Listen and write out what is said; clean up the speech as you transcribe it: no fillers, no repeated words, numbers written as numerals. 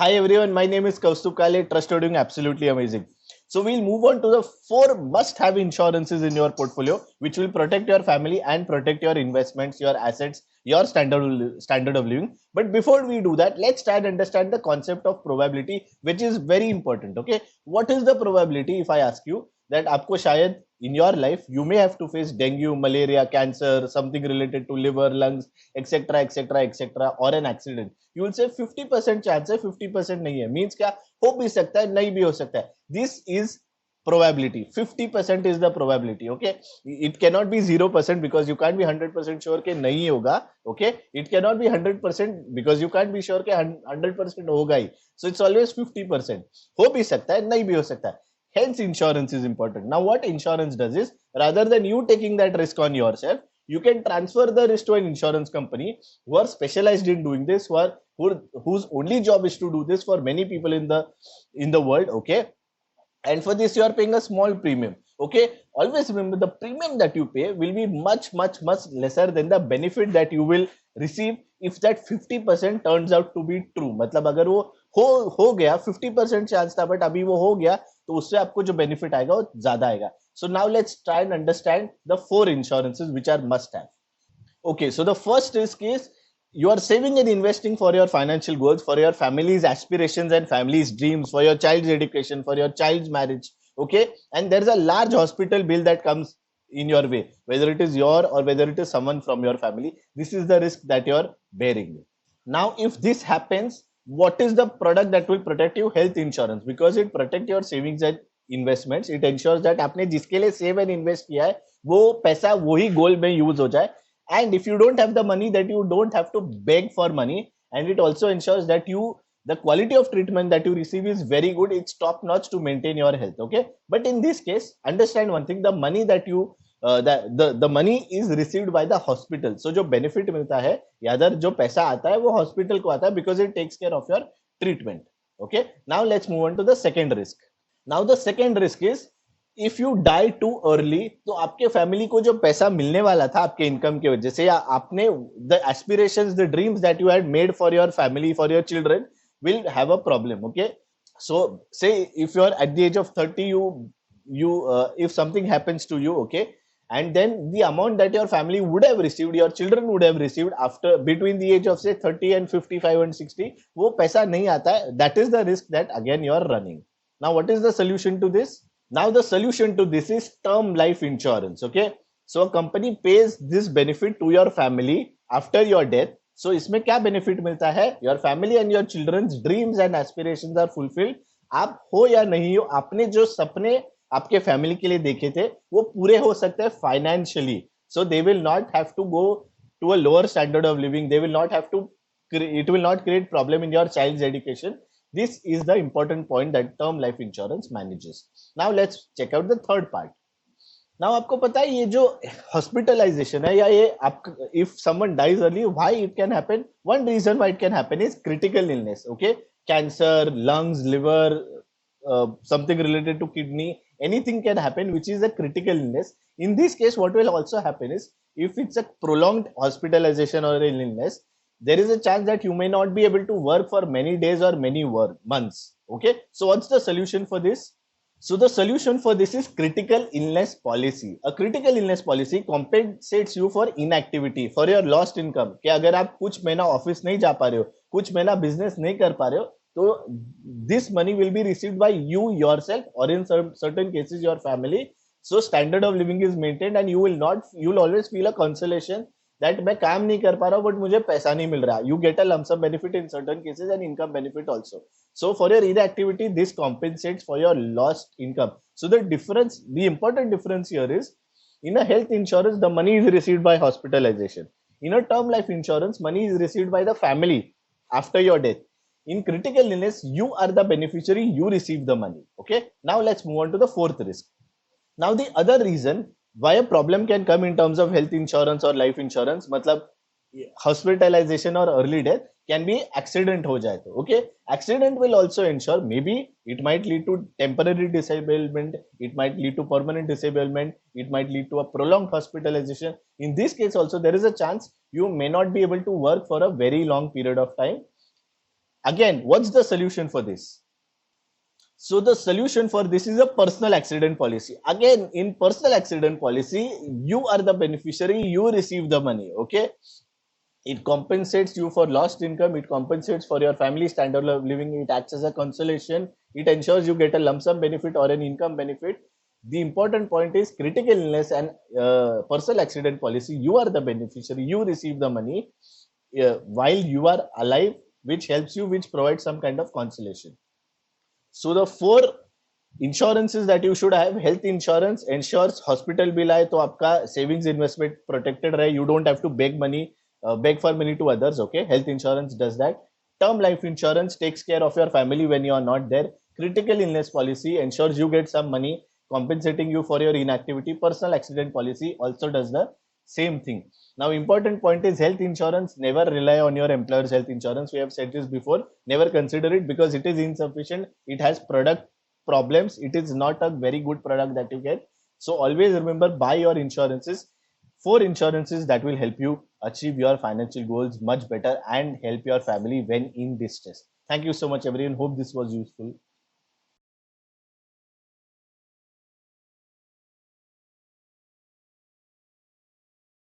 Hi everyone, my name is Kaustubh Kale, trusted doing absolutely amazing. So we'll move on to the four must-have insurances in your portfolio, which will protect your family and protect your investments, your assets, your standard of living. But before we do that, let's try and understand the concept of probability, which is very important. Okay, what is the probability? If I ask you that, आपको शायद in your life you may have to face dengue, malaria, cancer, something related to liver, lungs, etc., etc., etc., or an accident. You will say 50% chance है, 50% नहीं है. Means क्या? हो भी सकता है, नहीं भी हो सकता है. This is probability. 50% is the probability. Okay, it cannot be 0% because you can't be 100% sure कि नहीं होगा. Okay, it cannot be 100% because you can't be sure कि 100% होगा ही. So it's always 50%. हो भी सकता है, नहीं भी हो सकता है. Hence, insurance is important. Now, what insurance does is, rather than you taking that risk on yourself, you can transfer the risk to an insurance company who are specialized in doing this, whose only job is to do this for many people in the world. Okay, and for this you are paying a small premium. Okay, always remember the premium that you pay will be much lesser than the benefit that you will receive if that 50% turns out to be true. मतलब अगर वो हो गया 50% chance था but अभी वो हो गया तो उससे आपको जो बेनिफिट आएगा वो ज्यादा आएगा. So now let's try and understand the four insurances which are must have. Okay, so the first risk is you are saving and investing for your financial goals, for your family's aspirations and family's dreams, for your child's education, for your child's marriage. Okay, and there's a large hospital bill that comes in your way, whether it is your or whether it is someone from your family. This is the risk that you're bearing. Now, if this happens, what is the product that will protect you? Health insurance, because it protect your savings and investments. It ensures that आपने जिसके लिए save and invest किया है वो पैसा वही गोल में use हो जाए. And if you don't have the money, that you don't have to beg for money. And it also ensures that the quality of treatment that you receive is very good. It's top notch to maintain your health. Okay, but in this case, understand one thing: the money that you the money is received by the hospital. So जो benefit मिलता है या other जो पैसा आता है वो hospital को आता है because it takes care of your treatment. Okay, now let's move on to the second risk. Now the second risk is if you die too early, तो आपके फैमिली को जो पैसा मिलने वाला था आपके इनकम की वजह से, या आपने the aspirations, the dreams that you had made for your family, for your children will have a problem. Okay, so say if you are at the age of 30, you if something happens to you, okay, and then the amount that your family would have received, your children would have received after between the age of say 30 and 55 and 60, वो पैसा नहीं आता है. That is the risk that again you are running. Now what is the solution to this? Now the solution to this is term life insurance. Okay, so a company pays this benefit to your family after your death. So इसमें क्या benefit मिलता है? Your family and your children's dreams and aspirations are fulfilled. आप हो या नहीं हो, आपने जो सपने आपके फैमिली के लिए देखे थे वो पूरे हो सकते हैं financially. So they will not have to go to a lower standard of living. They will not have to. It will not create problem in your child's education. This is the important point that term life insurance manages. Now let's check out the third part. Now आपको पता है ये जो hospitalization है या ये आप if someone dies early, why it can happen? One reason why it can happen is critical illness. Okay, cancer, lungs, liver, something related to kidney, anything can happen which is a critical illness. In this case, what will also happen is if it's a prolonged hospitalization or an illness, there is a chance that you may not be able to work for many days or many months. Okay, so what's the solution for this? So the solution for this is critical illness policy. A critical illness policy compensates you for inactivity, for your lost income. कि अगर आप कुछ महीना office नहीं जा पा रहे हो, कुछ महीना बिजनेस नहीं कर पा रहे हो, तो this money will be received by you yourself or in certain cases your family. So standard of living is maintained and you will always feel a consolation that मैं काम नहीं कर पा रहा हूँ but मुझे पैसा नहीं मिल रहा. You get a lump sum benefit in certain cases and income benefit also. So for your inactivity, this compensates for your lost income. So the important difference here is, in a health insurance, the money is received by hospitalization. In a term life insurance, money is received by the family after your death. In critical illness, you are the beneficiary, you receive the money. Okay, now let's move on to the fourth risk. Now the other reason why a problem can come in terms of health insurance or life insurance, मतलब hospitalization or early death, can be accident हो जाए तो. Okay, accident will also ensure, maybe it might lead to temporary disablement, it might lead to permanent disablement, it might lead to a prolonged hospitalization. In this case also there is a chance you may not be able to work for a very long period of time. Again, what's the solution for this? So the solution for this is a personal accident policy. Again, in personal accident policy, you are the beneficiary, you receive the money. Okay, it compensates you for lost income, it compensates for your family standard of living, it acts as a consolation, it ensures you get a lump sum benefit or an income benefit. The important point is critical illness and personal accident policy, you are the beneficiary, you receive the money while you are alive, which helps you, which provides some kind of consolation. So the four insurances that you should have: health insurance ensures hospital bill आए तो आपका savings investment protected रहे, you don't have to beg for money to others. Okay, health insurance does that. Term life insurance takes care of your family when you are not there. Critical illness policy ensures you get some money compensating you for your inactivity. Personal accident policy also does the same thing. Now, important point is health insurance, never rely on your employer's health insurance. We have said this before, never consider it because it is insufficient, it has product problems, it is not a very good product that you get. So always remember, buy your insurances, four insurances that will help you achieve your financial goals much better and help your family when in distress. Thank you so much everyone, hope this was useful.